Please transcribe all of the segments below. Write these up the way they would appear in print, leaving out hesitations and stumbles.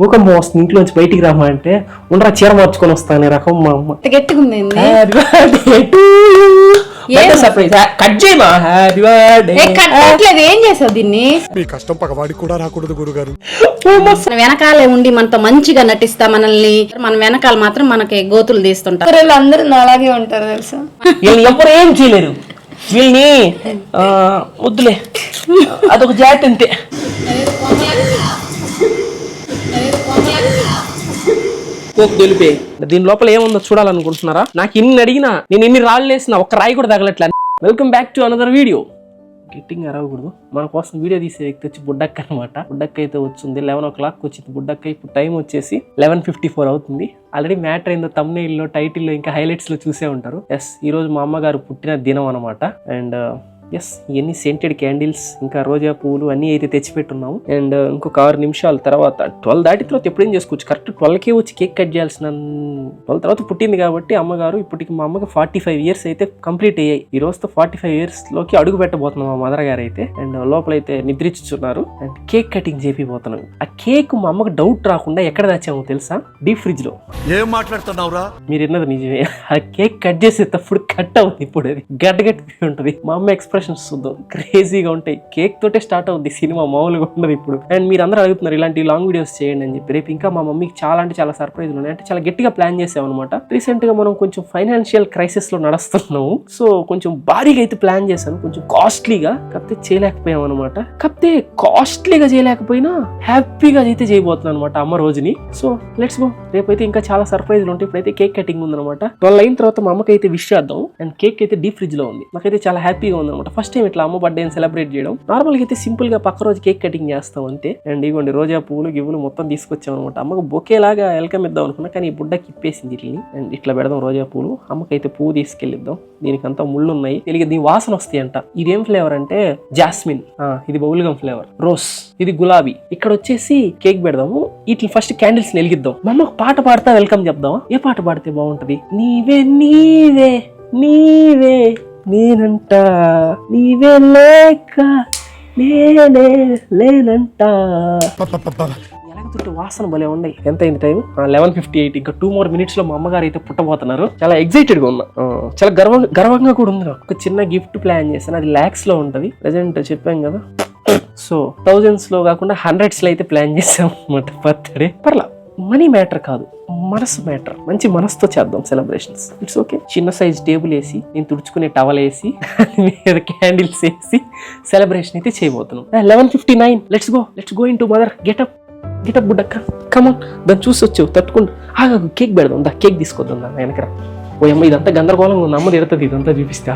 భూకంపం వస్తుంది ఇంట్లోంచి బయటికి రామా అంటే ఉండరా చీర మార్చుకొని వస్తానే రకం మా అమ్మ సర్ప్రైజ్ కట్ చేయమా హ్యాపీ బర్త్డే ఏం చేసావు దీన్ని మీ కష్టం పగవాడికి కూడా రాకూడదు గురుగారు. వెనకాలే ఉండి మనతో మంచిగా నటిస్తా మనల్ని మన వెనకాల మాత్రం మనకి గోతులు తీస్తుంటారు. అందరూ అలాగే ఉంటారు తెలుసా. వీళ్ళని ఎవరు ఏం చేయలేరు, వీళ్ళని వద్దులే అదొక జాట్ అంతే. తెలిపే దీని లోపల ఏముందో చూడాలనుకుంటున్నారా? నాకు ఇన్ని అడిగినా నేను ఎన్ని రాళ్ళు వేసినా ఒక్క రాయి కూడా తగలట్లే. Welcome back to another video. గట్టింగ్ అరవకూడదు. మన కోసం వీడియో తీసే వ్యక్తి వచ్చి బుడ్డక్క అనమాట. బుడ్డక్క అయితే వచ్చింది 11 o'clock వచ్చింది బుడ్డక్క. ఇప్పుడు టైం వచ్చేసి 11:54 అవుతుంది. ఆల్రెడీ మ్యాటర్ అయిందో తమ్నెయిల్లో టైటిల్లో ఇంకా హైలైట్స్ లో చూసే ఉంటారు. ఎస్, ఈ రోజు మా అమ్మగారు పుట్టిన దినం అనమాట. అండ్ ఎస్, ఇవన్నీ సెంటెడ్ క్యాండిల్స్ ఇంకా రోజా పువ్వులు అన్నీ అయితే తెచ్చిపెట్టున్నాము. అండ్ ఇంకొక 6 నిమిషాల తర్వాత 12 దాటి తర్వాత ఎప్పుడేం చేసుకోవచ్చు. కరెక్ట్ 12కే వచ్చి కేక్ కట్ చేయాల్సిన 12 తర్వాత పుట్టింది కాబట్టి అమ్మగారు ఇప్పటికి మా అమ్మకి 45 years అయితే కంప్లీట్ అయ్యాయి. ఈ రోజుతో 45 years లోకి అడుగు పెట్టబోతున్నాం మా మదర్ గారు అయితే. అండ్ లోపలైతే నిద్రించున్నారు. అండ్ కేక్ కటింగ్ చేపిపోతున్నాం. ఆ కేక్ మా అమ్మకి డౌట్ రాకుండా ఎక్కడ దాచామో తెలుసా? డీప్ ఫ్రిడ్జ్ లో. ఏం మాట్లాడుతున్నావురా? మీరు ఎన్నది నిజమే. ఆ కేక్ కట్ చేసేటప్పుడు కట్ అవుతుంది. ఇప్పుడు అది గడ్డగట్టి ఉంటుంది. మా అమ్మ ఎక్స్ప్రెషన్స్ చూద్దాం, క్రేజీగా ఉంటాయి. కేక్ తోటే స్టార్ట్ అవుతుంది సినిమా, మామూలుగా ఉండదు ఇప్పుడు. అండ్ మీరు అందరూ అడుగుతున్నారు ఇలాంటి లాంగ్ వీడియోస్ చేయండి అని చెప్పి. రేపు ఇంకా మా మమ్మీకి చాలా అంటే చాలా సర్ప్రైజ్లు ఉన్నాయి. అంటే చాలా గట్టిగా ప్లాన్ చేసాం అనమాట. రీసెంట్ గా మనం కొంచెం ఫైనాన్షియల్ క్రైసిస్ లో నడుస్తున్నాము. సో కొంచెం భారీగా అయితే ప్లాన్ చేశాను, కొంచెం కాస్ట్లీగా. కాకపోతే చేయలేకపోయాం అనమాట. కాకపోతే కాస్ట్లీగా చేయలేకపోయినా హ్యాపీగా అయితే చేయబోతున్నాను అనమాట అమ్మ రోజుని. So let's go. రేపైతే ఇంకా చాలా సర్ప్రైజ్లు ఉంటాయి. ఇప్పుడైతే కేక్ కటింగ్ ఉందన్నమాట. 12 అయిన తర్వాత మా అమ్మకి అయితే విష్ చేద్దాం. అండ్ కేక్ అయితే డీప్ ఫ్రిడ్జ్ లో ఉంది. నాకైతే చాలా హ్యాపీగా ఉంది అనమాట. ఫస్ట్ టైం ఇట్లా అమ్మ బర్త్డే సెలబ్రేట్ చేయడం. నార్మల్ గా అయితే సింపుల్ గా పక్క రోజు కేక్ కటింగ్ చేస్తాం అంతే. అండ్ ఇవ్వండి రోజా పువ్వులు గివ్వులు మొత్తం తీసుకొచ్చాం అనమాట. అమ్మకు బొకే లాగా వెల్కమ్ ఇద్దాం అనుకున్నా, కానీ ఈ బుడ్డకి ఇప్పేసింది వీటిని. అండ్ ఇట్లా పెడదాం రోజా పువ్వులు. అమ్మకైతే పువ్వు తీసుకెళ్ళిద్దాం. దీనికంతా ముళ్ళు ఉన్నాయి, తెలియదు. దీని వాసన వస్తాయి అంట. ఇదేం ఫ్లేవర్ అంటే జాస్మిన్, ఇది బౌల్గమ్ ఫ్లేవర్. రోజ్, ఇది గులాబీ. ఇక్కడ వచ్చేసి కేక్ పెడదాము. వీటిని ఫస్ట్ క్యాండిల్స్ వెలిగిద్దాం. మా అమ్మకు పాట పాడతా వెల్కమ్ చెప్దామా? ఏ పాట పాడితే బాగుంటది? నీవే నీవే నీవే నేనంట, నీవే లేక నేనే లేనంట. ఎలాగ వాసన భలే ఉన్నాయి. ఎంత అయింది టైం? 11:58. ఇంకా 2 more minutes లో మా అమ్మగారు అయితే పుట్టబోతున్నారు. చాలా ఎక్సైటెడ్ గా ఉన్నా, చాలా గర్వంగా కూడా ఉంది. ఒక చిన్న గిఫ్ట్ ప్లాన్ చేశాను, అది lakhs లో ఉంటది. ప్రెజెంట్ చెప్పాం కదా, సో 1000s లో కాకుండా 100s లో అయితే ప్లాన్ చేసాం అన్నమాట బర్త్డే. పర్లా, మనీ మ్యాటర్ కాదు, మనసు మ్యాటర్. మంచి మనసుతో చేద్దాం సెలబ్రేషన్స్. It's okay. చిన్న సైజ్ టేబుల్ వేసి, నేను తుడుచుకునే టవల్ వేసి, మీద క్యాండిల్స్ వేసి సెలబ్రేషన్ అయితే చేయబోతున్నాం. 11:59. Let's go into mother. Get up బుడ్డక్క, కమాన్. దాన్ని చూసి వచ్చావు తట్టుకుంటూ. కేక్ పెడదాం, కేక్ తీసుకొద్దాం దాన్ని వెనకరా. ఓ అమ్మ ఇదంతా గందరగోళంగా ఉంది, అమ్మ తిడుతుంది ఇదంతా చూపిస్తే.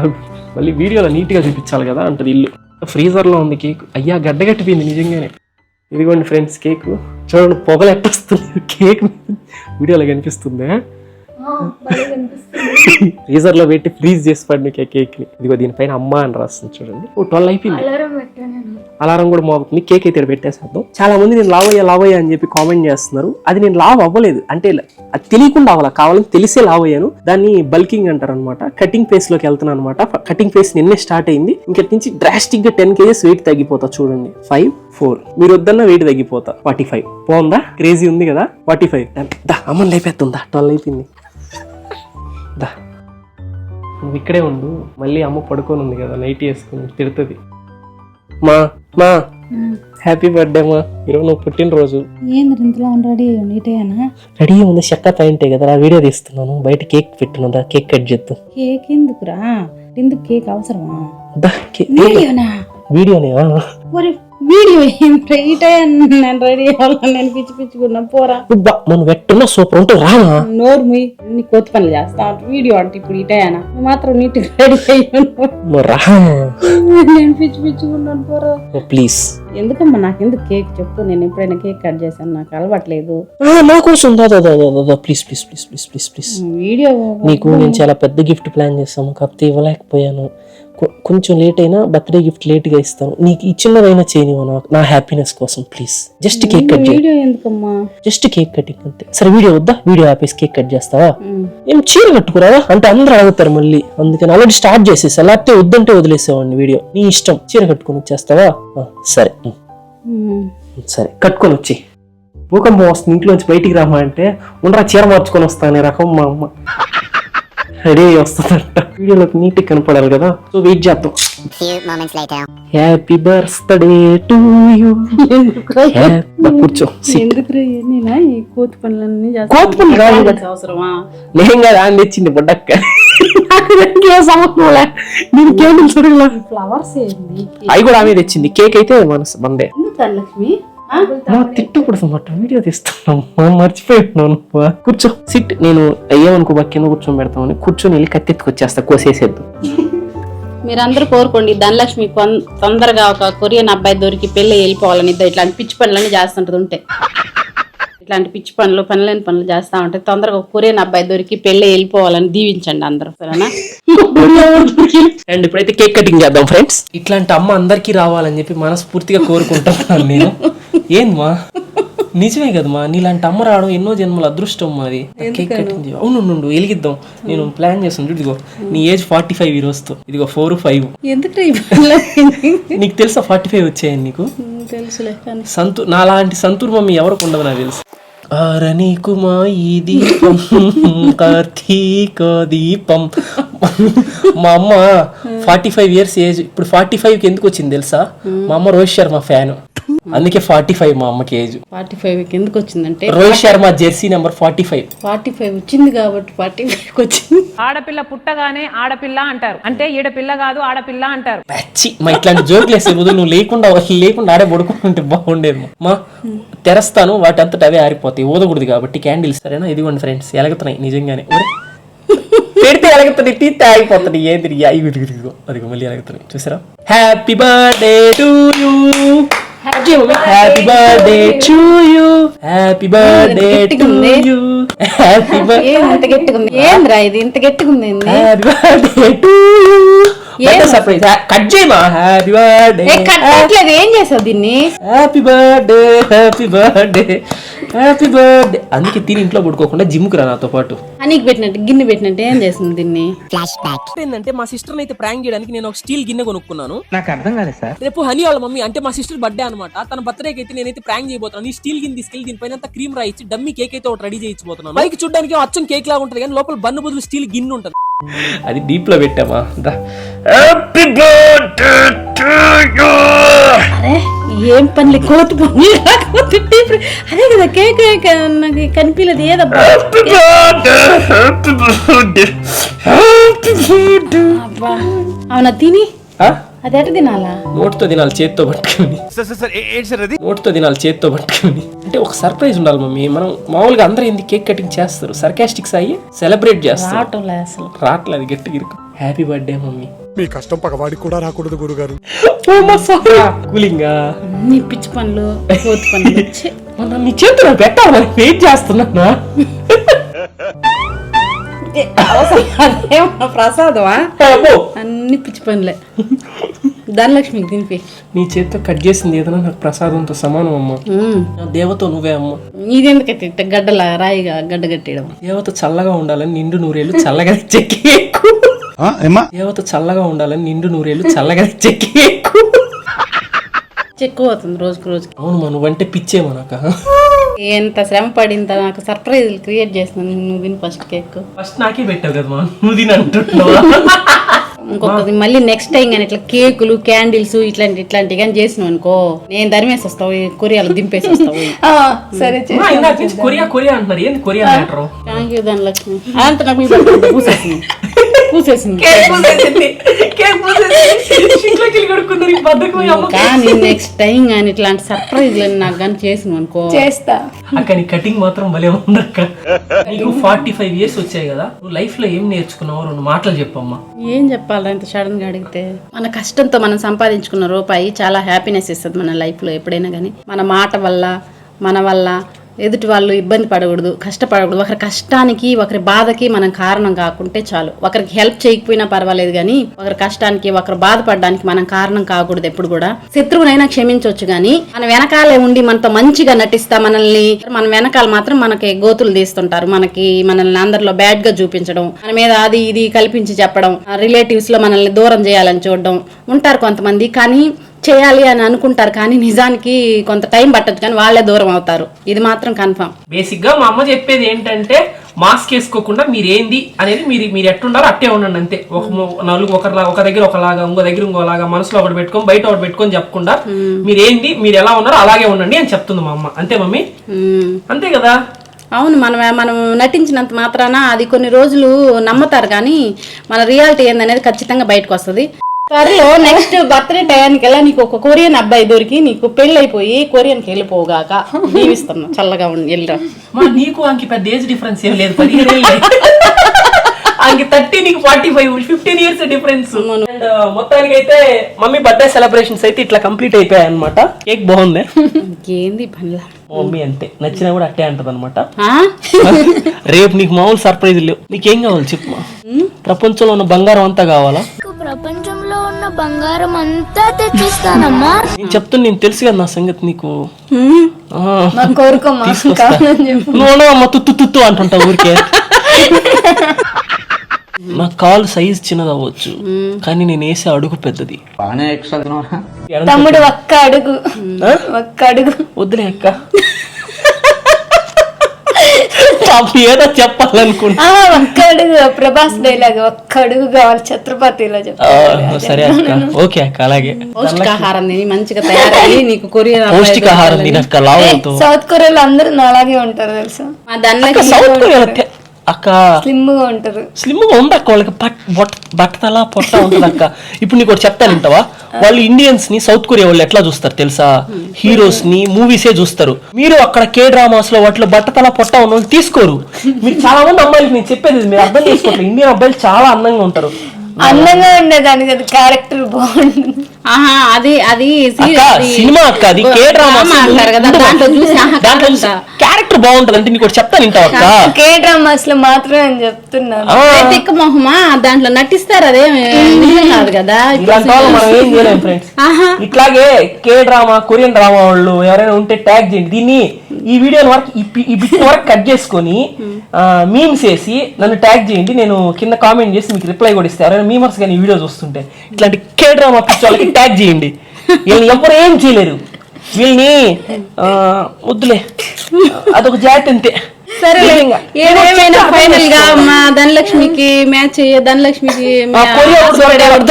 మళ్ళీ వీడియోలో నీట్గా చూపించాలి కదా అంటది. ఇల్లు ఫ్రీజర్లో ఉంది కేక్. అయ్యా గడ్డగట్టిపోయింది నిజంగానే. ఇదిగోండి ఫ్రెండ్స్ కేక్. చూడండి పొగలు ఎట్టొస్తుంది కేక్. వీడియోలో కనిపిస్తుంది. ఫ్రీజర్ లో పెట్టి ఫ్రీజ్ చేసి పడిన కేక్ ని. ఇదిగో దీనిపైన అమ్మ అని రాస్తుంది చూడండి. 12 అయిపోయింది. అలారం కూడా మోగుతుంది. కేక్ అయితే పెట్టేసేద్దాం. చాలా మంది నేను లావయ్యా అని చెప్పి కామెంట్ చేస్తున్నారు. అది నేను లావ్ అవ్వలేదు, అంటే అది తెలియకుండా అవ్వాల, కావాలని తెలిసే లావ్ అయ్యాను. దాన్ని బల్కింగ్ అంటారు అనమాట. కటింగ్ ఫేస్ లోకి వెళ్తున్నాను అనమాట. కటింగ్ ఫేస్ నిన్నే స్టార్ట్ అయింది. ఇంకటి నుంచి డ్రాస్టిక్ గా 10 kgs వెయిట్ తగ్గిపోతా చూడండి. 5, 4. మీరు వద్దన్న వెయిట్ తగ్గిపోతా. 45. బాగుందా? క్రేజీ ఉంది కదా. 45. అమ్మని లేపేస్తుందా? 12 అయిపోయింది. నువ్వు ఇక్కడే ఉండు, మళ్ళీ అమ్మ పడుకొని ఉంది కదా నైట్ వేసుకుని తిడుతుంది. మా హ్యాపీ బర్త్డే మా, ఈరోజు నువ్వు పుట్టినరోజు. రెడీ ఉంది, చెక్క పాయింటే కదా. వీడియో తీస్తున్నాను, బయట కేక్ పెట్టున్నదా, కేక్ కట్ చేద్దాం. కేక్ ఎందుకురా? ఎందుకు కేక్ అవసరమా? వీడియోనే వీడియో నేను రెడీ అవ్వాలని నేను పిచ్చుకున్నా. పోరా మనం వెట్టున్నా సూపర్ ఉంటుంది. రానా నోరు నీ కొత్త పనులు చేస్తా. వీడియో అంటే ఇప్పుడు ఇటేనా? నువ్వు మాత్రం నీట్గా రెడీ అయ్యాను. నేను పిచ్చుకున్నాను. పోరా ప్లీజ్. ఎందుకమ్మా నాకెందుకు కేక్ చెప్పు? నేను ఎప్పుడైనా కేక్ కట్ చేశాను, నాకు అలవాట్లేదు. నా కోసం please please please please please please. Video నీకు నేను చాలా పెద్ద గిఫ్ట్ ప్లాన్ చేస్తాను, కాకపోతే ఇవ్వలేకపోయాను. కొంచెం లేట్ అయినా బర్త్డే గిఫ్ట్ లేట్ గా ఇస్తాను. నీకు ఈ చిన్నదైనా చేయనివ్వ నా హ్యాపీనెస్ కోసం ప్లీజ్. జస్ట్ కేక్ కట్ చేయి. జస్ట్ కేక్ కటింగ్ అంతే. సరే వీడియో వద్దా? వీడియో ఆపేసి కేక్ కట్ చేస్తావా? ఏం చీర కట్టుకురావా అంటే అందరూ అడుగుతారు మళ్ళీ, అందుకని ఆల్రెడీ స్టార్ట్ చేసేసా. లేకపోతే వద్దంటే వదిలేసేవాడిని. వీడియో నీ ఇష్టం. చీర కట్టుకొని వచ్చేస్తావా? సరే సరే కట్టుకొని వచ్చి భూకంపం వస్తుంది ఇంట్లోంచి బయటికి రామా అంటే ఉండరా చీర మార్చుకొని వస్తానే రకం మా అమ్మ రెడీ వస్తుందంట. వీడియోలోకి నీట్గా కనపడాలి కదా, సో వెయిట్ చేద్దాం. Happy birthday to you. కూర్చో. ఎందుకు నేనా ఈ కోతి పనులన్నీ కోతి పనులు కాదు కదా, అవసరమా? నేను కదా అని తెచ్చింది బుడ్డక్క. నేను కేండిల్ సరిగ్గా ఫ్లవర్స్ ఏంది? అవి కూడా ఆమె తెచ్చింది. కేక్ అయితే మనసు బందే. ఎందుకు ధనలక్ష్మి? మా తిట్టకూడదు మాట, వీడియో తీస్తున్నాం, మర్చిపోయినాను. కూర్చో, సిట్. నేను అయ్యేమనుకో కింద కూర్చొని పెడతామని కూర్చొని వెళ్ళి కత్తెత్తుకొచ్చేస్తా, కోసేసేద్దు. మీరందరూ కోరుకోండి ధనలక్ష్మి తొందరగా ఒక కొరియన్ అబ్బాయి దొరికి పెళ్లి వెళ్ళిపోవాలని. ఇట్లాంటి పిచ్చి పనులన్నీ చేస్తుంటది ఉంటే, ఇట్లాంటి పిచ్చి పనులేని పనులు చేస్తా ఉంటే తొందరగా ఒక కొరియన్ అబ్బాయి దొరికి పెళ్లి వెళ్ళిపోవాలని దీవించండి అందరూ, సరేనా? అండ్ ఇప్పుడైతే కేక్ కటింగ్ చేద్దాం ఫ్రెండ్స్. ఇట్లాంటి అమ్మ అందరికీ రావాలని చెప్పి మనస్ఫూర్తిగా కోరుకుంటున్నాను నేను. ఏందమ్మా, నిజమే కదమ్మా, నీలాంటి అమ్మ రావడం ఎన్నో జన్మల అదృష్టం మాది. కేక్ కటింగ్ అవును వెలిగిద్దాం. నేను ప్లాన్ చేస్తాను. ఇదిగో నీ ఏజ్ 45 ఈ రోజుతో, ఇదిగో 4-5. ఎందుకు నీకు తెలుసా 45 వచ్చాయని? నీకు తెలుసులే. నాలాంటి సంతూర్ మమ్మీ ఎవరికి ఉండదు నాకు తెలుసు. నీకుమా ఈ దీపం కార్తీక దీపం. మా అమ్మ 45 ఇయర్స్ ఏజ్. ఇప్పుడు 45కి ఎందుకు వచ్చింది తెలుసా? మా అమ్మ రోహిత్ శర్మ ఫ్యాన్, అందుకే 45 మా అమ్మకి ఏజ్. 45కి ఎందుకు వచ్చిందంటే రోహిత్ శర్మ జెర్సీ నెంబర్ 45 వచ్చింది కాబట్టి 45కి వచ్చింది. ఆడపిల్ల పుట్టగానే ఆడపిల్ల అంటారు, అంటే ఈడపిల్ల కాదు ఆడపిల్ల అంటారు. మా ఇట్లాంటి జోకులు వేసే బదులు నువ్వు లేకుండా ఆడే పడుకుంటే బాగుండేది. మా తెరస్తాను, వాటి అంతటా అవే ఆరిపోతాయి, ఊదకూడదు కాబట్టి క్యాండిల్స్. సరేనా? ఇదిగోండి ఫ్రెండ్స్, ఎలగుతున్నాయి నిజంగానే. పెడితే ఎలగుతున్నాయి, తీస్తే ఆగిపోతుంది. ఏంది అదిగో మళ్ళీ ఎలగుతున్నాయి, చూసారా? Happy birthday to you, happy birthday to you, happy birthday to you, happy ఇంత గట్టిగుంది. ఏంద్రా ఇది ఇంత గట్టిగుంది? Birthday to you. Surprise cut చేయమా. Happy birthday. కట్టట్లేదు, ఏం చేసావు దీన్ని? Happy birthday, happy birthday, happy birthday. అందుకే తిని ఇంట్లో పడుకోకుండా జిమ్ కు రా నాతో పాటు. హనీకి పెట్టినట్టు గిన్నె పెట్టినట్టు ఏం చేస్తుంది దీన్ని? ఏంటంటే మా సిస్టర్ అయితే ప్రాంక్ చేయడానికి నేను ఒక స్టీల్ గిన్నె కొనుక్కున్నాను. నాకు అర్థం కాలేదు సార్. రేపు హనీ వాళ్ళ మమ్మీ అంటే మా సిస్టర్ బర్త్డే అనమాట. తన బర్త్డేకి అయితే నేనైతే ప్రాంక్ చేయబోతున్నాను. ఈ స్టీల్ గిన్నె తీసుకెళ్లి దీనిపైన క్రీమ్ రాయిచ్చి డమ్మీ కేక్ అయితే ఒకటి రెడీ చేయించబోతున్నాను. పైకి చూడడానికి అచ్చం కేక్ లాగా ఉంటది కానీ లోపల బన్ను బదులు స్టీల్ గిన్నె ఉంటది. అది డీప్ లో పెట్టామా. Happy birthday to you. అరే ఏం పనులు, కోతి పనులు. అదే కదా కేక్, నాకు కనిపించలేదు. ఏదబ్బా అవునా తిని అది ఎట తినాలా? నోటితో తినాలి, చేత్తో పట్టుకుని. నోటితో తినాలి, చేత్తో పట్టుకుని. అంటే ఒక సర్ప్రైజ్ ఉండాలి మమ్మీ. మనం మామూలుగా అందరూ ఎందుకు కేక్ కటింగ్ చేస్తారు, సర్కాస్టిక్స్ అయ్యి సెలబ్రేట్ చేస్తారు. రావట్లేదు గట్టిగా ఇరుకు. Happy birthday mummy. మీ కష్టం పగవాడికి కూడా రాకూడదు గురుగారు. కూలింగ్ అన్ని పిచ్చి పనులు, కోతి పనులు. నీ చేతులు పెట్టాలి, వెయిట్ చేస్తున్నా. ప్రసాదమా? అన్ని పిచ్చి పనులే. ధనలక్ష్మికి తినిపి. నీ చేతితో కట్ చేసింది ఏదైనా నాకు ప్రసాదంతో సమానం అమ్మ. దేవతో నువ్వే అమ్మ. ఇదెందుకైతే గడ్డలా రాయిగా గడ్డ కట్టేయడం. దేవత చల్లగా ఉండాలని నిండు నూరేళ్ళు చల్లగా చెక్కి. దేవత చల్లగా ఉండాలని నిండు నూరేళ్ళు చల్లగా చెక్కి. ఎక్కువ అవుతుంది రోజుకు రోజుకి. అవును నువ్వంటే పిచ్చేమో నాకు. ఎంత శ్రమ పడింత నాకు సర్ప్రైజ్ క్రియేట్ చేస్తున్నాను. నువ్వు తిని ఫస్ట్ కేక్. ఫస్ట్ నాకే పెట్టావు కదా నువ్వు తిని అంటున్నావా? ఇంకొకటి మళ్ళీ నెక్స్ట్ టైం కానీ ఇట్లా కేకులు క్యాండిల్స్ ఇట్లాంటివి కానీ చేసినావు అనుకో, నేను దరిమేసి వస్తావు, కొరియాలో దింపేసి వస్తావు. సరే కొరియా కొరియా అంటున్నారు. ఏంది కొరియా అంటారు? Thank you Dhanalakshmi. అంత నాకు పూసేసింది. కానీ నెక్స్ట్ టైం కానీ ఇట్లాంటి సర్ప్రైజ్ నాకు కానీ చేసినావు అనుకో చేస్తా. అక్క నీ కటింగ్ మాత్రం భలే ఉందక్క. నీకు 45 ఇయర్స్ వచ్చాయి కదా, నువ్వు లైఫ్ లో ఏం నేర్చుకున్నావు 2 మాటలు చెప్పమ్మా. ఏం చెప్పాలి ఇంత సడన్ గా అడిగితే? మన కష్టంతో మనం సంపాదించుకున్న రూపాయి చాలా హ్యాపీనెస్ ఇస్తుంది మన లైఫ్ లో ఎప్పుడైనా కానీ. మన మాట వల్ల, మన వల్ల ఎదుటి వాళ్ళు ఇబ్బంది పడకూడదు, కష్టపడకూడదు. ఒకరి కష్టానికి ఒకరి బాధకి మనం కారణం కాకుంటే చాలు. ఒకరికి హెల్ప్ చేయకపోయినా పర్వాలేదు కానీ ఒకరి కష్టానికి ఒకరు బాధపడడానికి మనం కారణం కాకూడదు ఎప్పుడు కూడా. శత్రువునైనా క్షమించవచ్చు కానీ మన వెనకాలే ఉండి మనతో మంచిగా నటిస్తా మనల్ని, మన వెనకాల మాత్రం మనకి గోతులు తీస్తుంటారు. మనల్ని అందరిలో బ్యాడ్ గా చూపించడం, మన మీద అది ఇది కల్పించి చెప్పడం, రిలేటివ్స్ లో మనల్ని దూరం చేయాలని చూడడం ఉంటారు కొంతమంది. కానీ చేయాలి అని అనుకుంటారు, కానీ నిజానికి కొంత టైం పట్టచ్చు, కానీ వాళ్ళే దూరం అవుతారు. ఇది మాత్రం కన్ఫర్మ్. బేసిక్ గా మా అమ్మ చెప్పేది ఏంటంటే మాస్క్ వేసుకోకుండా మీరు ఏంది అనేది మీరు ఎట్టుండాలో అట్టే ఉండండి అంతే. ఒక దగ్గర ఒకలాగా, ఇంకో దగ్గర ఇంకోలాగా, మనసులో ఒకటి పెట్టుకొని బయట ఒకటి పెట్టుకొని చెప్పకుండా మీరు ఏంది, మీరు ఎలా ఉన్నారో అలాగే ఉండండి అని చెప్తుంది మా అమ్మ. అంతే మమ్మీ, అంతే కదా. అవును, మనం నటించినంత మాత్రాన అది కొన్ని రోజులు నమ్ముతారు, కానీ మన రియాలిటీ ఏందనేది ఖచ్చితంగా బయటకు వస్తుంది. త్వరలో నెక్స్ట్ బర్త్డే టయానికి వెళ్ళా నీకు ఒక కొరియన్ అబ్బాయి దొరికి నీకు పెళ్లి అయిపోయి కొరియన్కి వెళ్ళిపోగాక జీవిస్తున్నాం. చల్లగా ఉండి వెళ్ళరా. నీకు అంకి పెద్ద ఏజ్ డిఫరెన్స్ ఏం లేదు, 15 ఏళ్ళు. అంకి 30, నీకు 45, 15 ఇయర్స్ డిఫరెన్స్. అండ్ మొత్తానికి అయితే మమ్మీ బర్త్డే సెలబ్రేషన్స్ అయితే ఇట్లా కంప్లీట్ అయిపోయాయి అనమాట. కేక్ బాగుంది. ఏంది పనిలా మమ్మీ అంతే, నచ్చినా కూడా అట్టే అంటది అనమాట. రేపు నీకు మామూలు సర్ప్రైజ్ లేవు. నీకేం కావాలి చెప్పు. ప్రపంచంలో ఉన్న బంగారం అంతా కావాలా? ప్రపంచంలో ఉన్న బంగారం అంతా తెచ్చిస్తానమ్మా. నేను చెప్తున్నా, నేను తెలుసు కదా నా సంగతి నీకు. కోరుకోమ్మా, నువ్వు ఉండవమ్మా, తుత్తు అంటుంటావు ఊరికే. నా కాలు సైజ్ చిన్నది అవ్వచ్చు, కానీ నేను వేసే అడుగు పెద్దది. తమ్ముడు ఒక్క అడుగు వద్దులే అక్క, ఏదో చెప్పాలనుకుంటా. ఒక్క అడుగు ప్రభాస్ డైలాగ్, ఒక్క అడుగు కావాలి ఛత్రపతిలో చెప్తా. సరే అక్క, ఓకే అక్క. అలాగే పౌష్టికాహారం తిని మంచిగా తయారయ్యి నీకు కొరియన్ పౌష్టికాహారం తినక్క లావు అవుతావు. సౌత్ కొరియాలో అందరూ అలాగే ఉంటారు తెలుసా. సౌత్ కొరియా అక్క స్లిమ్ గా ఉంటారు. స్లిమ్ గా ఉంది అక్క, వాళ్ళకి బట్టతల పొట్ట ఉంటుంది అక్క. ఇప్పుడు నీకు ఒకటి చెప్తాను వింటావా? వాళ్ళు ఇండియన్స్ ని సౌత్ కొరియా వాళ్ళు ఎట్లా చూస్తారు తెలుసా? హీరోస్ ని, మూవీసే చూస్తారు. మీరు అక్కడ కే డ్రామాస్ లో వాటిలో బట్టతల పొట్ట ఉన్న వాళ్ళు తీసుకోరు. మీరు చాలా మంది అమ్మాయిలకి నేను చెప్పేది మీరు అర్థం చేసుకోవట్లేదు. ఇండియన్ అబ్బాయిలు చాలా అందంగా ఉంటారు. అందంగా ఉండేదానికి అది క్యారెక్టర్ బాగుంటుంది. అది సినిమా అక్క, అది కే డ్రామా అంటారు కదా, దాంట్లో చూసి క్యారెక్టర్ బాగుంటది. అంటే నీకు చెప్తాను వింటావు అక్క, కే డ్రామాస్ లో మాత్రమే అని చెప్తున్నాను. తిక్క మొహమా దాంట్లో నటిస్తారు, అదే కాదు కదా. మనం ఏం చేయలేం ఫ్రెండ్స్. ఇట్లాగే కే డ్రామా, కొరియన్ డ్రామా వాళ్ళు ఎవరైనా ఉంటే ట్యాగ్ చేయండి. దీన్ని ఈ వీడియో వరకు ఈ బిట్ వరకు కట్ చేసుకొని మీమ్స్ వేసి నన్ను ట్యాగ్ చేయండి. నేను కింద కామెంట్ చేసి మీకు రిప్లై కూడా ఇస్తాను. ఎవరైనా మీమర్స్ కానీ వీడియో చూస్తుంటే ఇట్లాంటి కే డ్రామా పిచ్చి వాళ్ళకి ట్యాగ్ చేయండి. వీళ్ళని ఎవరు ఏం చేయలేరు. వీళ్ళని వద్దులే, అదొక జాతి అంతే. సరే, ఏదేమైనా ఫైనల్ గా మా ధనలక్ష్మికి మ్యాచ్ అయ్యే, ధనలక్ష్మికి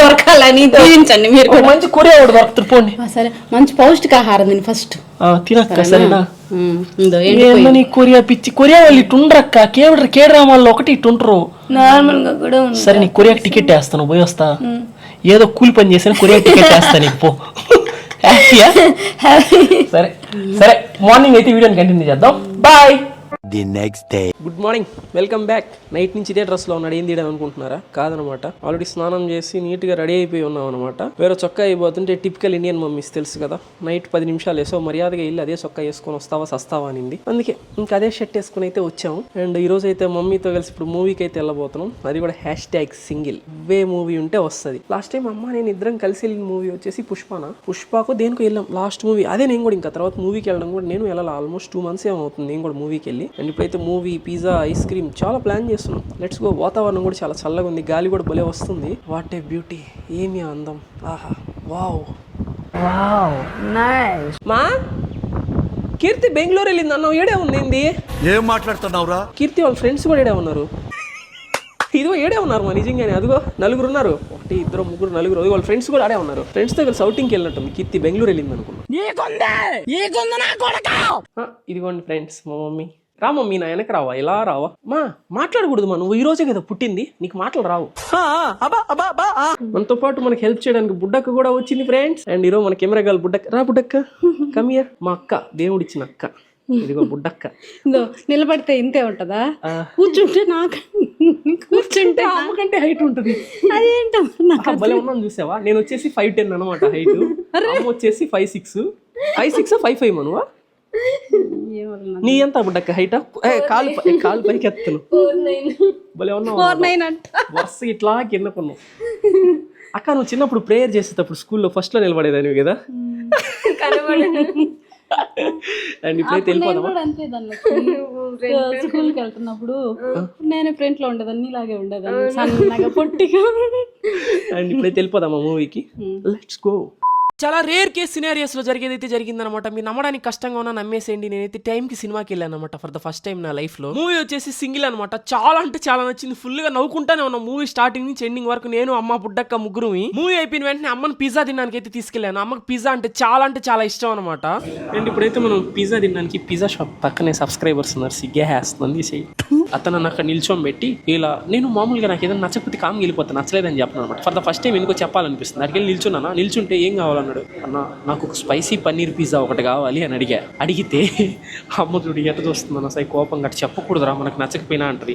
దొరకాలని దీవించండి. మీరు మంచి కొరియా ఒకటి దొరుకుతారు పోండి. సరే, మంచి పౌష్టికాహారం తిని ఫస్ట్ తినక్క. సరేనా? కొరియా పిచ్చి, కొరియా వాళ్ళు ఇటు ఉండరక్క. కే డ్రామాల్లో ఒకటి ఇటు ఉంటారు, నార్మల్ గా కూడా. సరే నీకు కొరియా టికెట్ వేస్తాను, పోయి వస్తా. ఏదో కూలి పని చేసాను, కొరియా టికెట్ వేస్తా నీకు, పో. సరే సరే, మార్నింగ్ అయితే వీడియోని కంటిన్యూ చేద్దాం. Bye. The next day. Good morning, welcome back. Night నుంచి ఇదే డ్రెస్ లో ఉన్నాడు. ఏం తీయడం అనుకుంటున్నారా? కాదనమాట, ఆల్రెడీ స్నానం చేసి నీట్ గా రెడీ అయిపోయి ఉన్నాం అనమాట. వేరే చొక్కా అయిపోతుంటే టిపికల్ ఇండియన్ మమ్మీస్ తెలుసు కదా, నైట్ 10 నిమిషాలు వేసో మర్యాదగా వెళ్ళి అదే చొక్కా వేసుకొని వస్తావా అనింది. అందుకే ఇంకా అదే షర్ట్ వేసుకుని అయితే వచ్చాము. అండ్ ఈ రోజు అయితే మమ్మీతో కలిసి ఇప్పుడు మూవీకి అయితే వెళ్ళబోతున్నాం. అది కూడా #సింగిల్ వే మూవీ ఉంటే వస్తుంది. లాస్ట్ టైం అమ్మ నేను ఇద్దరం కలిసి వెళ్ళిన మూవీ వచ్చేసి పుష్పకు దేనికి వెళ్ళాం లాస్ట్ మూవీ. అదే నేను కూడా ఇంకా తర్వాత మూవీకి వెళ్ళడం కూడా నేను వెళ్ళాలి. ఆల్మోస్ట్ 2 months ఏమవుతుంది నేను కూడా మూవీకి వెళ్ళి. అండ్ ఇప్పుడైతే మూవీ, పిజ్జా, ఐస్ క్రీమ్ చాలా ప్లాన్ చేస్తున్నాం. Let's go. వాతావరణం కూడా చాలా చల్లగా ఉంది, గాలి కూడా భలే వస్తుంది. వాట్ ఏ బ్యూటీ, ఏమి అందం. ఆహా, వావ్ వావ్, నైస్. మా కీర్తి బెంగళూరు వెళ్ళింది అన్నావు, ఏడే ఉంది? ఏం మాట్లాడుతున్నావురా? కీర్తి వాళ్ళ ఫ్రెండ్స్ కూడా ఏడే ఉన్నారు. ఇదిగో ఏడే ఉన్నారు మా, నిజంగానే. అదిగో 4 ఉన్నారు, 1 2 3 4. వాళ్ళ ఫ్రెండ్స్ కూడా ఆడే ఉన్నారు. ఫ్రెండ్స్ దగ్గర సౌటింగ్కి వెళ్ళినట్టు కీర్తి బెంగళూరు వెళ్ళింది అనుకున్నా. ఇదిగోండి ఫ్రెండ్స్ మా మమ్మీ. రా మమ్మీ, నా వెనక రావా, ఇలా రావా. మా మాట్లాడకూడదు, మా నువ్వు ఈ రోజే కదా పుట్టింది, నీకు మాటలు రావు. మనతో పాటు మనకి హెల్ప్ చేయడానికి బుడ్డక్క కూడా వచ్చింది ఫ్రెండ్స్. అండ్ ఈరోజు మన కెమెరా గర్ల్ బుడ్డక్క. రా బుడ్డక్క, కమియర్. మా అక్క, దేవుడిచ్చిన అక్క. ఇదిగో బుడ్డక్క. నిలబడితే ఇంతే ఉంటదా? కూర్చుంటే కూర్చుంటే అమ్మకంటే హైట్ ఉంటుంది. అదేంటో భలే ఉన్నాను చూసావా. నేను వచ్చేసి 5'10" అనమాట హైట్. అమ్మ వచ్చేసి 5'6", 5'6", 5'5" మనువా. నీ ఎంత బుడ్డక్క హైట్? కాలు పైకి ఎత్తాను. భలే ఉన్నావు. వరుస ఇట్లా కింద కొన్నావు. అక్క నువ్వు చిన్నప్పుడు ప్రేయర్ చేసేటప్పుడు స్కూల్లో ఫస్ట్ లో నిలబడేదానివి కదా. అండ్ ఇప్పుడైతే వెళ్ళిపోదామా? స్కూల్కి వెళ్తున్నప్పుడు నేను ఫ్రంట్ లో ఉండేదాన్ని, ఇలాగే ఉండేదాన్ని, సన్నగా పొట్టిగా. అండ్ ఇప్పుడైతే వెళ్ళిపోదామా మూవీకి? Let's go. చాలా రేర్ కేస్ సినారియోస్ లో జరిగేదైతే జరిగిందనమాట. మీరు నమ్మడానికి కష్టంగా ఉన్నా నమ్మేసేయండి. నేనైతే టైం కి సినిమాకి వెళ్ళాను అనమాట ఫర్ ద ఫస్ట్ టైం నా లైఫ్ లో. మూవీ వచ్చేసి సింగిల్ అనమాట. చాలా అంటే చాలా నచ్చింది. ఫుల్ గా నవ్వుకుంటానే ఉన్నా మూవీ స్టార్టింగ్ నుంచి ఎండింగ్ వరకు. నేను అమ్మ బుడ్డక్క ముగ్గురు మూవీ అయిపోయిన వెంటనే అమ్మని పిజ్జా తినడానికి అయితే తీసుకెళ్లాను. అమ్మకి పిజ్జా అంటే చాలా ఇష్టం అనమాట. అండ్ ఇప్పుడైతే మనం పిజ్జా తినడానికి పిజ్జా షాప్ పక్కనే సబ్స్క్రైబర్స్ ఉన్నారు. సిగ్గే వేస్తుంది అతను అక్కడ నిల్చోబెట్టి ఇలా నేను మామూలుగా నాకు ఏదైనా నచ్చకపోతే కామ్కి వెళ్ళిపోతాను, నచ్చలేదని చెప్పను అనమాట. ఫర్ ద ఫస్ట్ టైం ఎందుకో చెప్పాలనిపిస్తుంది. అక్కడికి వెళ్ళి నిల్చున్నాను. నిల్చుంటే ఏం కావాలన్నాడు. అన్న నాకు ఒక స్పైసీ పన్నీర్ పిజ్జా ఒకటి కావాలి అని అడిగితే అమ్మ చూడు ఎట్ట చూస్తుందన్న సై కోపంగా చెప్పకూడదురా మనకు నచ్చకపోయినా అంటది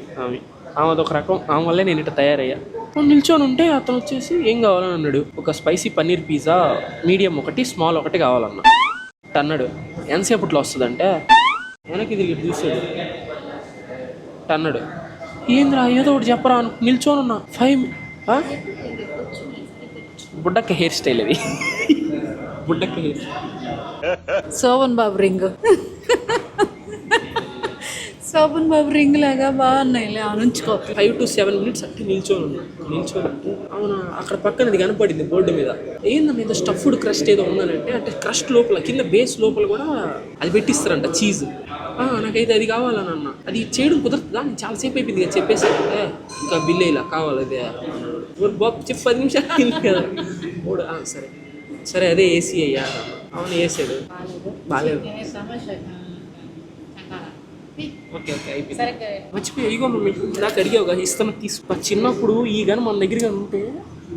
ఆమెది ఒక రకం. ఆమె వల్లే నేను ఇట్లా తయారయ్యా. నిల్చొని ఉంటే అతను వచ్చేసి ఏం కావాలని అన్నాడు. ఒక స్పైసీ పన్నీర్ పిజ్జా మీడియం ఒకటి స్మాల్ ఒకటి కావాలన్నా అన్నాడు. ఎంతసేపట్లో వస్తుందంటే వెనక్కి తిరిగి చూసాడు అన్నాడు. ఏంద్రా ఏదో ఒకటి చెప్పరా నిల్చోనున్నా 5 బుడ్డక్క హెయిర్ స్టైల్ అది. బుడ్డక్క హెయిర్ శోభన్ బాబు రింగ్ లాగా బాగున్నాయిలే అనుంచుకో. 5 to 7 minutes అంటే నిల్చోనున్నా. అవునా అక్కడ పక్కన అది కనపడింది బోర్డు మీద. ఏందన్న ఏదో స్టఫ్డ్ క్రస్ట్ ఏదో ఉందనంటే అంటే క్రస్ట్ లోపల కింద బేస్ లోపల కూడా అది పెట్టిస్తారంట చీజ్. నాకైతే అది కావాలని అన్న. అది చేయడం కుదరతుందా? నేను చాలాసేపు అయిపోయింది కదా చెప్పేసి. ఇంకా బిల్ ఇలా కావాలి అదే బాబు చెప్పి 10 నిమిషాలు అయింది కదా. సరే అదే ఏసీ అయ్యా. అవును వేసాడు బాగాలేదు. ఓకే అయిపోయింది. మర్చిపోయి ఇగో మమ్మీ నాకు అడిగావుగా ఇస్తాను తీసుకో. చిన్నప్పుడు ఈ కానీ మన దగ్గరగా ఉంటే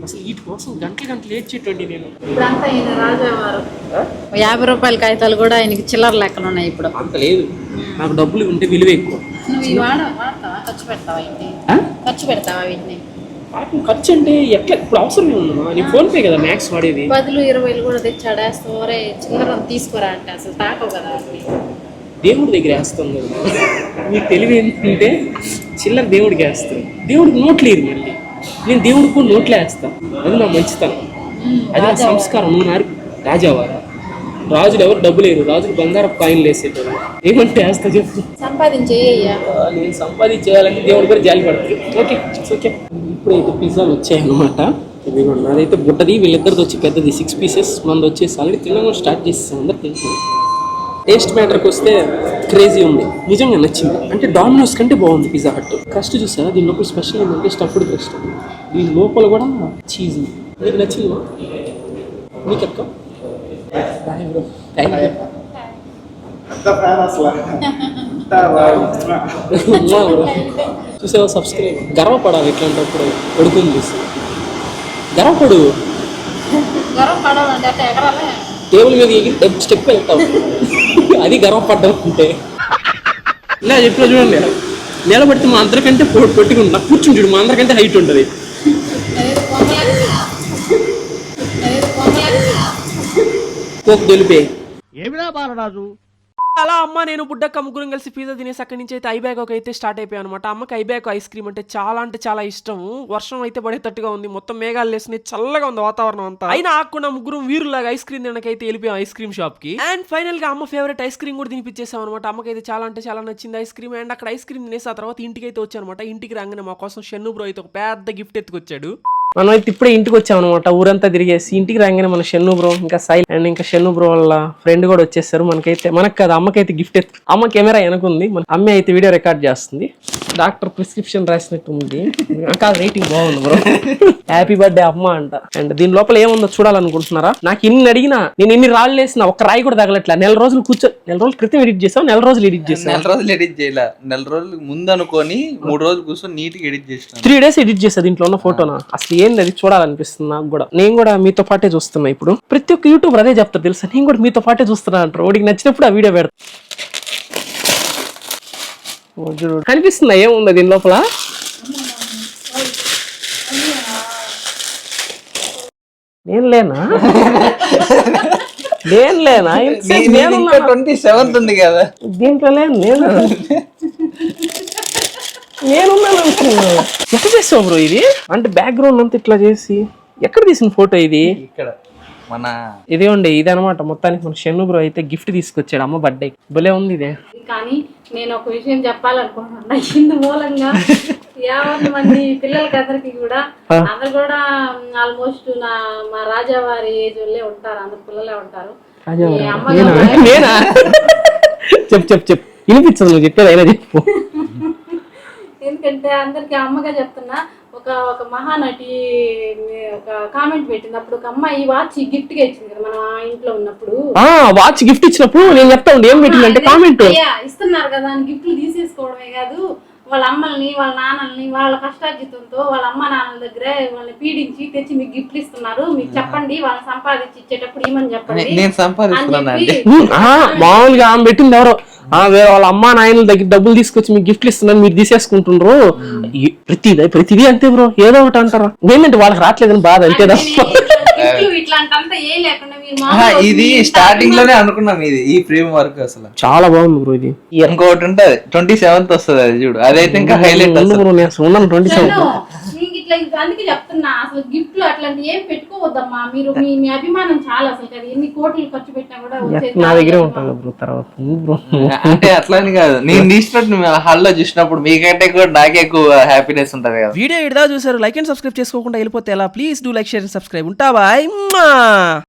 అసలు వీటి కోసం గంటలు ఏడ్చేటండి నేను. ఇప్పుడంతా ఈయన రాజావారు 50 రూపాయల కాగితాలు కూడా ఆయనకి చిల్లర లెక్కలు ఉన్నాయి. ఇప్పుడు అంత లేదు. నాకు డబ్బులు ఉంటే విలువ ఎక్కువ. నువ్వు ఇవి వాడతావా? ఖర్చు పెడతావా వీటిని? ఖర్చు అంటే ఎట్లా ఇప్పుడు అవసరమే ఉందమ్మా. నీ ఫోన్ పే కదా మ్యాక్స్ వాడేది. 10, 20 కూడా తెచ్చాడేస్తావు. ఒరే చిల్లర తీసుకోరా అంటే అసలు తాకవు కదా. దేవుడి దగ్గర వేస్తాం కదా. మీకు తెలివి ఏంటంటే చిల్లర దేవుడికి వేస్తాను. దేవుడికి నోట్లేదు మళ్ళీ. నేను దేవుడికి కూడా నోట్లే వేస్తాను. అది నా మంచితనం, అది నా సంస్కారం. నువ్వు నారికి రాజావారా? రాజులు ఎవరు డబ్బు లేరు. రాజులు బంగారపు కాయిన్లు వేసేటోళ్ళు. ఏమంటే వేస్తా చెప్పు. సంపాదించేయ్యా. నేను సంపాదించేయాలంటే దేవుడు కూడా జాలి పడుతుంది. ఓకే ఇప్పుడైతే పిజ్జాలు వచ్చాయన్నమాట. ఇదిగోండి అదైతే బుట్టది. వీళ్ళిద్దరిది వచ్చి పెద్దది 6 pieces. మనది వచ్చేసి ఆల్రెడీ తినడం స్టార్ట్ చేసేసాం. అందరు తెలిసింది. టేస్ట్ మ్యాటర్కి వస్తే క్రేజీ ఉంది. నిజంగా నచ్చింది. అంటే డామినోస్ కంటే బాగుంది పిజ్జా హట్. క్రస్ట్ చూసారా? దీని లోపల స్పెషల్ ఏంటంటే స్టఫ్డ్ క్రస్ట్. దీని లోపల కూడా చీజ్. మీకు నచ్చిందా? మీకు అక్క బాయ్ బ్రో. Thank you. చూసావా సబ్స్క్రైబ్. గర్వపడాలి ఇట్లాంటప్పుడు. కొడుకుని చూసి గర్వపడు. టేబుల్ మీద ఎగిరి స్టెప్ వెళ్తావు. అది గర్వపడ్డం అంటే ఇలా చెప్పిన చూడండి. నిలబడితే మా అందరికంటే పొట్టుకుంటా. కూర్చుని చూడు మా అందరికంటే హైట్ ఉంటుంది. కోక్ దొలిపే ఏమిరా బాలరాజు. అలా అమ్మ నేను బుడ్డక్క ముగ్గురం కలిసి పిజ్జా తినేసి అక్కడి నుంచి అయితే ఐబ్యాగ్ అయితే స్టార్ట్ అయిపోయాయి అనమాట. అమ్మకి ఐబ్యాగ్ ఐస్ క్రీమ్ అంటే చాలా ఇష్టం. వర్షం అయితే పడేటట్టుగా ఉంది. మొత్తం మేఘాలు లేసినాయి. చల్లగా ఉంది వాతావరణం అంతా. అయినా ఆకుండా ముగ్గురం వీరులాగా ఐస్ క్రీమ్ తినకైతే వెళ్ళిపోయాం ఐస్ క్రీమ్ షాప్ కి. అండ్ ఫైనల్ గా అమ్మ ఫేవరెట్ ఐస్ క్రీమ్ కూడా తినిపించేసాం అనమాట. అమ్మకైతే చాలా నచ్చింది ఐస్ క్రీమ్. అండ్ అక్కడ ఐస్ క్రీమ్ తినేసి ఆ తర్వాత ఇంటికి అయితే వచ్చాను అనమాట. ఇంటికి రాగానే మా కోసం షన్ను బ్రో అయితే ఒక పెద్ద గిఫ్ట్ ఎత్తుకొచ్చాడు. మనం అయితే ఇప్పుడే ఇంటికి వచ్చామన్నమాట. ఊరంతా తిరిగేసి ఇంటికి రాగానే మన షన్ను బ్రో ఇంకా సైల్ అండ్ ఇంకా షన్ను బ్రో వాళ్ళ ఫ్రెండ్ కూడా వచ్చేసారు. మనకు కాదు అమ్మకైతే గిఫ్ట్ అమ్మ కెమెరా వెనకుంది. మన అమ్మ అయితే వీడియో రికార్డ్ చేస్తుంది. డాక్టర్ ప్రిస్క్రిప్షన్ రాసినట్టు ఉంది. కాదు రేటింగ్ బాగుంది బ్రో. హ్యాపీ బర్త్డే అమ్మ అంట. అండ్ దీని లోపల ఏముందో చూడాలనుకుంటున్నారా? నాకు ఇన్ని అడిగినా నేను ఎన్ని రాళ్ళు వేసినా ఒక్క రాయి కూడా తగలట్లా. 4 రోజులు క్రితం ఎడిట్ చేసాం. 4 రోజులు ఎడిట్ చేసాం. 4 రోజులు ఎడిట్ చేయలే. 4 రోజులు ముందు అనుకొని 3 రోజులు కూర్చొని నీట్ గా ఎడిట్ చేసిన. 3 days ఎడిట్ చేసా దీంట్లో ఉన్న ఫోటోనా. అసలు ఏంది అది చూడాలనిపిస్తుంది నాకు కూడా. నేను కూడా మీతో పాటే చూస్తున్నా. ఇప్పుడు ప్రతి ఒక్క యూట్యూబర్ అదే చెప్తారు తెలుసా. నేను కూడా మీతో పాటే చూస్తున్నా అంటారు. వాడికి నచ్చినప్పుడు ఆ వీడియో పెడతా. కనిపిస్తుందా ఏముంది దీని లోపల? నేను లేనా 27th ఉంది కదా దీంట్లో. నేనున్నాను అనుకున్నా. ఎట్లా చేసావు బ్రో ఇది? అంటే బ్యాక్గ్రౌండ్ అంతా ఇట్లా చేసి ఎక్కడ తీసిన ఫోటో ఇది? ఇక్కడ మన ఇదే ఉండే ఇది అనమాట. మొత్తానికి మన షన్ను బ్రో అయితే గిఫ్ట్ తీసుకొచ్చాడు అమ్మ బర్త్డే. భలే ఉంది ఇదే. కానీ నేను ఒక విషయం చెప్పాలనుకుంటున్నా. ఇందు మూలంగా యావన్ మంది పిల్లలకి అందరికి కూడా అందరు కూడా ఆల్మోస్ట్ మా రాజావారి ఏజ్ వాళ్ళే ఉంటారు, అందరు పిల్లలే ఉంటారు. ఈ అమ్మగారు నేనా? చెప్పు వినిపించదు, నువ్వు చెప్పేది అయినా చెప్పు. ఎందుకంటే అందరికి అమ్మగా చెప్తున్నా, ఒక మహానటి ఒక కామెంట్ పెట్టింది. అప్పుడు ఒక అమ్మాయి వాచ్ గిఫ్ట్ గా ఇచ్చింది కదా మనం ఆ ఇంట్లో ఉన్నప్పుడు. వాచ్ గిఫ్ట్ ఇచ్చినప్పుడు నేను చెప్తా ఉండి ఏం పెట్టిందంటే కామెంట్, ఇస్తున్నారు కదా అని గిఫ్ట్లు తీసేసుకోవడమే కాదు, వాళ్ళ అమ్మల్ని వాళ్ళ నాన్నల్ని వాళ్ళ కష్టార్జితంతో వాళ్ళ అమ్మ నాన్నల దగ్గర వాళ్ళని పీడించి తెచ్చి మీకు గిఫ్ట్లు ఇస్తున్నారు, మీకు చెప్పండి వాళ్ళని సంపాదించి ఇచ్చేటప్పుడు ఏమని చెప్పండి. నేను సంపాదిస్తున్నాను అంటే మామూలుగా ఆమె పెట్టింది ఎవరో వేరే వాళ్ళ అమ్మా నాయనల దగ్గర డబ్బులు తీసుకొచ్చి మీకు గిఫ్ట్లు ఇస్తున్నాను మీరు తీసేసుకుంటుండ్రు. ప్రతిదీ అంతే బ్రో, ఏదో ఒకటి అంటారా. ఏంటంటే వాళ్ళకి రావట్లేదని బాధ అంతే తప్ప. ఇట్లాంటంతా ఏ లేకుండా ఇది స్టార్టింగ్ లోనే అనుకున్నాం, ఇది ఈ ఫ్రేమ్ వర్క్ అసలు చాలా బాగుంది బ్రో. ఇది ఇంకోటి ఉంటది 27th వస్తుంది, అది చూడు, అదైతే ఇంకా హైలైట్. బ్రో నేను ఉన్నాను 27. అందుకే చెప్తున్నా, అసలు గిఫ్ట్లు అట్లాంటి ఏం పెట్టుకోవద్దమ్మా మీరు. మీ అభిమానం చాలా అసలు కదా, ఎన్ని కోట్లు ఖర్చు పెట్టినా కూడా నా దగ్గరే ఉంటాను బ్రో. తర్వాత బ్రో అంటే అట్లని కాదు, నేను తీసినట్టు హాల్లో చూసినప్పుడు మీకంటే కూడా నాకే ఎక్కువ హ్యాపీనెస్ ఉంటది కదా. వీడియో ఇడదా చూసారు, లైక్ అండ్ సబ్స్క్రైబ్ చేసుకోకుండా వెళ్ళిపోతే ఎలా? Please do like, share and subscribe. ఉంటా బాయ్.